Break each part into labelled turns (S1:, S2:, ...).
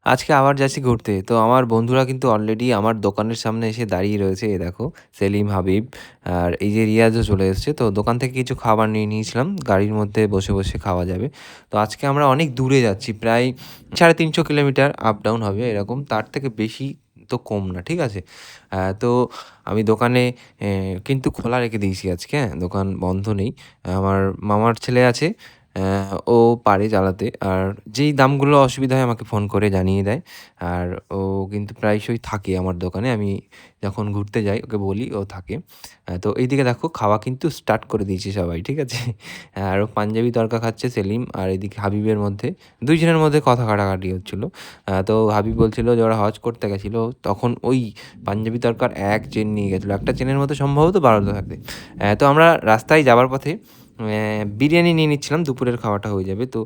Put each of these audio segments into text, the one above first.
S1: আজকে আবার যাচ্ছি ঘুরতে। তো আমার বন্ধুরা কিন্তু অলরেডি আমার দোকানের সামনে এসে দাঁড়িয়ে রয়েছে। এই দেখো সেলিম, হাবিব আর এই যে রিয়াজও চলে এসেছে। তো দোকান থেকে কিছু খাবার নিয়ে নিয়েছিলাম। গাড়ির মধ্যে বসে, বসে খাওয়া যাবে। তো আজকে আমরা অনেক দূরে যাচ্ছি। প্রায় ৩৫০ কিলোমিটার আপ ডাউন হবে এরকম। তার থেকে বেশি তো কম না। ঠিক আছে? তো আমি দোকানে কিন্তু খোলা রেখে দিয়েছি আজকে, হ্যাঁ? দোকান বন্ধ নেই। আমার মামার ছেলে আছে। ও পারে চালাতে। আর যেই দামগুলো অসুবিধা হয় আমাকে ফোন করে জানিয়ে দেয়। আর ও কিন্তু প্রায়শই থাকে আমার দোকানে। আমি যখন ঘুরতে যাই ওকে বলি, ও থাকে। তো এইদিকে দেখো খাওয়া কিন্তু স্টার্ট করে দিয়েছি সবাই, ঠিক আছে? আর ও পাঞ্জাবি তড়কা খাচ্ছে সেলিম, আর এদিকে হাবিবের মধ্যে ২ জনের মধ্যে কথা কাটাকাটি হচ্ছিল। তো হাবিব বলছিল যে ওরা হজ করতে গেছিল। তখন ওই পাঞ্জাবি তড়কার ১ চেন নিয়ে গেছিল। একটা চেনের মধ্যে সম্ভবত ১২টা থাকে। তো আমরা রাস্তায় যাবার পথে বিরিয়ানি নিয়ে নিচ্ছিলাম, দুপুরের খাওয়াটা হয়ে যাবে। তো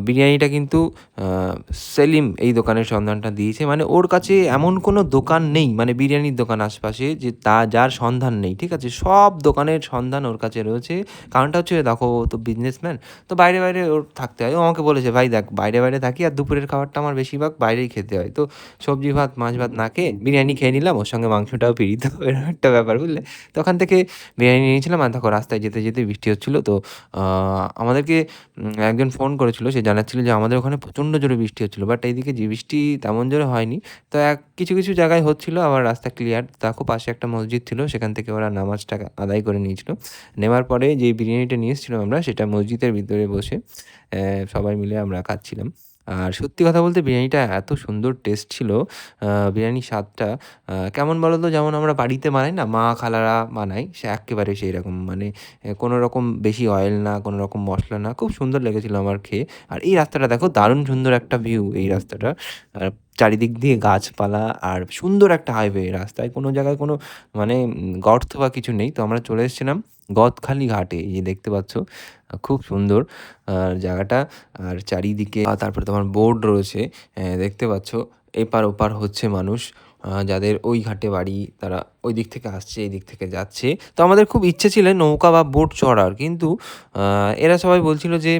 S1: বিরিয়ানিটা কিন্তু আ সেলিম এই দোকানের সন্ধানটা দিয়েছে। মানে ওর কাছে এমন কোনো দোকান নেই, মানে বিরিয়ানির দোকান আশপাশে যে যার সন্ধান নেই, ঠিক আছে? সব দোকানের সন্ধান ওর কাছে রয়েছে। কারণটা হচ্ছে দেখো ও তো বিজনেসম্যান। তো বাইরে, বাইরে ওর থাকতে হয়। ও আমাকে বলেছে, "ভাই দেখ বাইরে, বাইরে থাকি আর দুপুরের খাবারটা আমার বেশিরভাগ বাইরেই খেতে হয়। তো সবজি ভাত, মাছ ভাত না খেয়ে বিরিয়ানি খেয়ে নিলাম, ওর সঙ্গে মাংসটাও ফ্রি।" তো এরকম একটা ব্যাপার, বুঝলে? তো ওখান থেকে বিরিয়ানি নিয়ে নিয়েছিলাম। আর দেখো রাস্তায় যেতে, যেতে বৃষ্টি হচ্ছিল। তো আ আমাদেরকে একজন ফোন করেছিল। সে জানাচ্ছিল যে আমাদের ওখানে প্রচণ্ড জোরে বৃষ্টি হচ্ছিল। বাট এইদিকে যে বৃষ্টি তেমন জোরে হয়নি। তো কিছু, কিছু জায়গায় হচ্ছিল, আবার রাস্তা ক্লিয়ার। দেখো পাশে একটা মসজিদ ছিল, সেখান থেকে ওরা নামাজটা আদায় করে নিয়েছিল। নেওয়ার পরে যেই বিরিয়ানিটা নিয়ে এসেছিলাম আমরা, সেটা মসজিদের ভিতরে বসে সবাই মিলে আমরা খাচ্ছিলাম। আর সত্যি কথা বলতে বিরিয়ানিটা এত সুন্দর টেস্ট ছিল। বিরিয়ানির স্বাদটা কেমন বলো তো? যেমন আমরা বাড়িতে বানাই না? মা, খালারা বানায়, সে এক্কেবারে সেইরকম। মানে কোনো রকম বেশি অয়েল না, কোনো রকম মসলা না। খুব সুন্দর লেগেছিল আমার খেয়ে। আর এই রাস্তাটা দেখো, দারুণ সুন্দর একটা ভিউ এই রাস্তাটার। আর চারিদিক দিয়ে গাছপালা আর সুন্দর একটা হাইওয়ে। রাস্তায় কোনো জায়গায় কোনো মানে গর্ত বা কিছু নেই। তো আমরা চলে এসেছিলাম গদখালি ঘাটে। এই যে দেখতে পাচ্ছ, খুব সুন্দর জায়গাটা। আর চারিদিকে তারপরে তোমার বোর্ড রয়েছে, দেখতে পাচ্ছ। এপার ওপার হচ্ছে মানুষ। যাদের ওই ঘাটে বাড়ি তারা ওই দিক থেকে আসছে, এই দিক থেকে যাচ্ছে। তো আমাদের খুব ইচ্ছে ছিল নৌকা বা বোট চড়ার। কিন্তু এরা সবাই বলছিল যে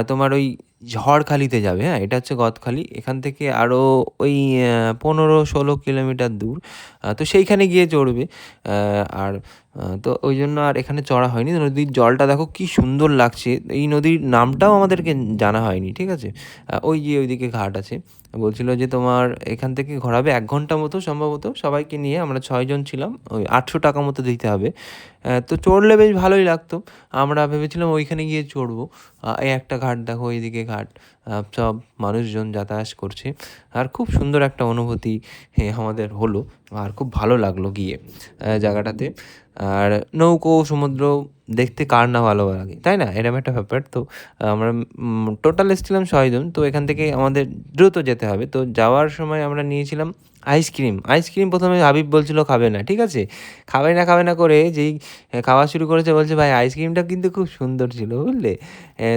S1: তোমার ওই ঝড়খালিতে যাবে, হ্যাঁ? এটা হচ্ছে গদখালি। এখান থেকে আরও ওই ১৫-১৬ কিলোমিটার দূর। তো সেইখানে গিয়ে চড়বে। আর তো ওই জন্য আর এখানে চড়া হয়নি। নদীর জলটা দেখো কি সুন্দর লাগছে। এই নদীর নামটাও আমাদেরকে জানা হয়নি, ঠিক আছে? ওই যে ওইদিকে ঘাট আছে। বলছিল যে তোমার এখান থেকে ঘোরাবে ১ ঘন্টা মতো সম্ভবত। সবাইকে নিয়ে আমরা ৬ জন ছিলাম। ওই ৳৮০০ মতো দিতে হবে। তো চড়লে বেশ ভালোই লাগতো। আমরা ভেবেছিলাম ওইখানে গিয়ে চড়বো। এই একটা ঘাট দেখো, এইদিকে ঘাট। সব মানুষজন যাতায়াত করছে। আর খুব সুন্দর একটা অনুভূতি আমাদের হলো। আর খুব ভালো লাগলো গিয়ে জায়গাটাতে। আর নৌকো, সমুদ্র দেখতে কার না ভালো লাগে, তাই না? এরকম একটা ব্যাপার। তো আমরা টোটাল এসেছিলাম ৬ জন। তো এখান থেকে আমাদের দ্রুত যেতে হবে। তো যাওয়ার সময় আমরা নিয়েছিলাম আইসক্রিম। আইসক্রিম ১ম এ হাবিব বলছিল খাবে না, ঠিক আছে? খাবে না, খাবে না করে যেই খাওয়া শুরু করেছে বলছে, "ভাই আইসক্রিমটা কিন্তু খুব সুন্দর ছিল, বুঝলে?"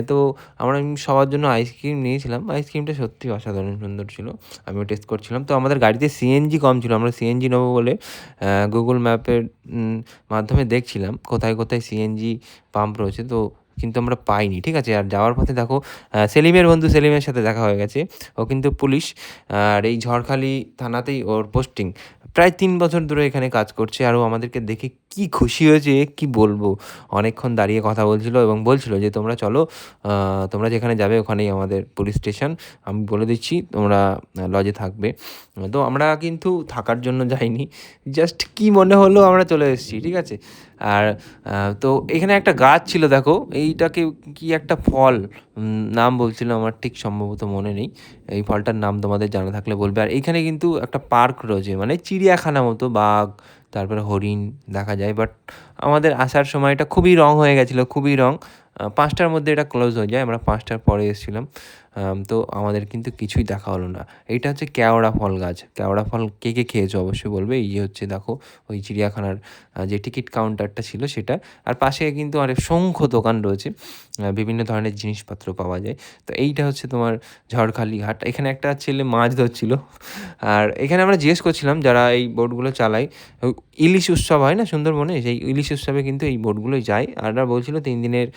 S1: তো আমরা সবার জন্য আইসক্রিম নিয়েছিলাম। আইসক্রিমটা সত্যিই অসাধারণ সুন্দর ছিল। আমিও টেস্ট করছিলাম। তো আমাদের গাড়িতে সিএনজি কম ছিল। আমরা সিএনজি নেবো বলে গুগল ম্যাপের মাধ্যমে দেখছিলাম কোথায়, কোথায় সিএনজি পাম্প রয়েছে। তো কিন্তু আমরা পাইনি, ঠিক আছে? আর যাওয়ার পথে দেখো সেলিমের বন্ধু সেলিমের সাথে দেখা হয়ে গেছে। ও কিন্তু পুলিশ। আর এই ঝড়খালি থানাতেই ওর পোস্টিং। প্রায় ৩ বছর ধরে এখানে কাজ করছে। আর ও আমাদেরকে দেখে কি খুশি হয়েছে কি বলবো! অনেকক্ষণ দাঁড়িয়ে কথা বলছিল এবং বলছিল যে, "তোমরা চলো, তোমরা যেখানে যাবে ওখানেই আমাদের পুলিশ স্টেশন। আমি বলে দিচ্ছি তোমরা লজে থাকবে।" তো আমরা কিন্তু থাকার জন্য যাইনি। জাস্ট কি মনে হলো আমরা চলে এসেছি, ঠিক আছে? আর তো এখানে একটা গাছ ছিল দেখো, এইটাকে কি একটা ফল, নাম বলছিল আমার ঠিক সম্ভবত মনে নেই। এই ফলটার নাম তোমাদের জানা থাকলে বলবে। আর এইখানে কিন্তু একটা পার্ক রয়েছে, মানে চিড়িয়াখানা মতো। বাঘ, তারপরে হরিণ দেখা যায়। বাট আমাদের আসার সময়টা খুবই রং হয়ে গেছিলো, খুবই রং। ৫টার মধ্যে এটা ক্লোজ হয়ে যায়। আমরা ৫টার পরে এসেছিলাম। তো আমাদের কিন্তু কিছুই দেখা হলো না। এইটা হচ্ছে কেওড়া ফল গাছ। কেওড়া ফল কে, কে খেয়েছো অবশ্যই বলবে। এই যে হচ্ছে দেখো ওই চিড়িয়াখানার যে টিকিট কাউন্টারটা ছিল সেটা। আর পাশে কিন্তু অসংখ্য দোকান রয়েছে। বিভিন্ন ধরনের জিনিসপত্র পাওয়া যায়। তো এইটা হচ্ছে তোমার ঝড়খালি ঘাট। এখানে একটা ছেলে মাছ ধরছিল। আর এখানে আমরা জিজ্ঞেস করছিলাম যারা এই বোটগুলো চালায়, ও ইলিশ উৎসব হয় না সুন্দরবনে? সেই ইলিশ উৎসবে কিন্তু এই বোটগুলোই যায়। আর ওরা বলছিল ৩ দিনের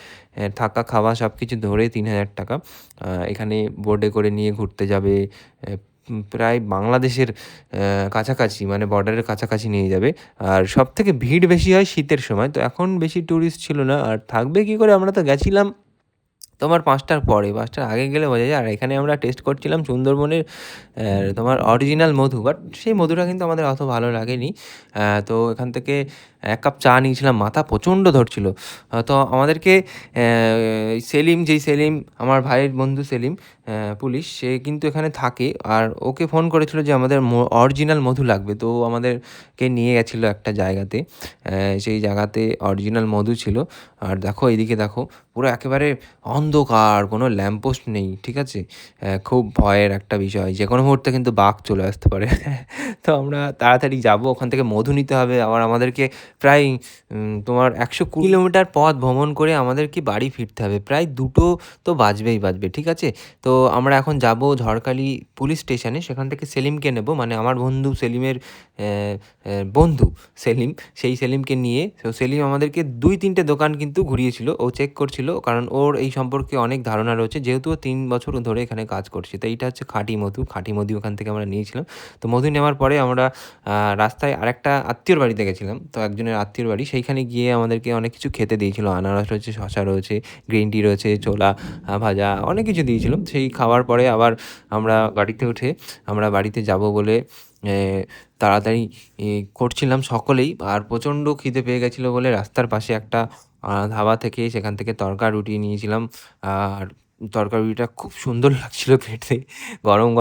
S1: থাকা, খাওয়া সবকিছু ধরে ৳৩,০০০। এখানে বোটে করে নিয়ে ঘুরতে যাবে। প্রায় বাংলাদেশের কাছাকাছি মানে বর্ডারের কাছাকাছি নিয়ে যাবে। আর সবথেকে ভিড় বেশি হয় শীতের সময়। তো এখন বেশি টুরিস্ট ছিল না। আর থাকবে কি করে? আমরা তো গেছিলাম তোমার ৫ টার পরে, ৫ টার আগে গেলে বোঝা যায়। আর এখানে আমরা টেস্ট করছিলাম সুন্দরবনের তোমার অরিজিনাল মধু। বাট সেই মধুটা কিন্তু আমাদের অত ভালো লাগেনি। তো এখান থেকে ১ কাপ চা নিয়েছিলাম, মাথা প্রচণ্ড ধরছিল। তো আমাদেরকে যেই সেলিম, আমার ভাইয়ের বন্ধু সেলিম পুলিশ, সে কিন্তু এখানে থাকে। আর ওকে ফোন করেছিল যে আমাদের অরিজিনাল মধু লাগবে। তো ও আমাদেরকে নিয়ে গেছিলো একটা জায়গাতে। সেই জায়গাতে অরিজিনাল মধু ছিল। আর দেখো এইদিকে দেখো, পুরো একেবারে অন্ধকার, কোনো ল্যাম্পপোস্ট নেই, ঠিক আছে? খুব ভয়ের একটা বিষয়। যেকোনো মুহূর্তে কিন্তু বাঘ চলে আসতে পারে। তো আমরা তাড়াতাড়ি যাবো, ওখান থেকে মধু নিতে হবে। আবার আমাদেরকে প্রায় তোমার ১২০ কিলোমিটার পথ ভ্রমণ করে আমাদেরকে বাড়ি ফিরতে হবে। প্রায় ২টো তো বাজবেই বাজবে, ঠিক আছে? তো আমরা এখন যাবো ঝড়খালি পুলিশ স্টেশনে। সেখান থেকে সেলিমকে নেবো, মানে আমার বন্ধু সেলিমের বন্ধু সেলিম, সেই সেলিমকে নিয়ে। তো সেলিম আমাদেরকে ২-৩টে দোকান কিন্তু ঘুরিয়েছিল। ও চেক করছিল, কারণ ওর এই সম্পর্কে অনেক ধারণা রয়েছে। যেহেতু ও ৩ বছর ধরে এখানে কাজ করছে। তো এইটা হচ্ছে খাঁটি মধু। খাঁটি মধু ওখান থেকে আমরা নিয়েছিলাম। তো মধু নেওয়ার পরে আমরা রাস্তায় আরেকটা আত্মীয়র বাড়িতে গেছিলাম। তো একজনের আত্মীয়র বাড়ি। সেইখানে গিয়ে আমাদেরকে অনেক কিছু খেতে দিয়েছিল। আনারস রয়েছে, শসা রয়েছে, গ্রিন টি রয়েছে, ছোলা ভাজা, অনেক কিছু দিয়েছিল। সেই খাওয়ার পরে আবার আমরা গাড়িতে উঠে আমরা বাড়িতে যাবো বলে এ তাড়াতাড়ি করছিলাম সকলেই। আর প্রচণ্ড খিদে পেয়ে গেছিলো বলে রাস্তার পাশে একটা ধাবা থেকে, সেখান থেকে তড়কা রুটি নিয়েছিলাম। আর তড়কা রুটিটা খুব সুন্দর লাগছিল খেতে। গরম, গরম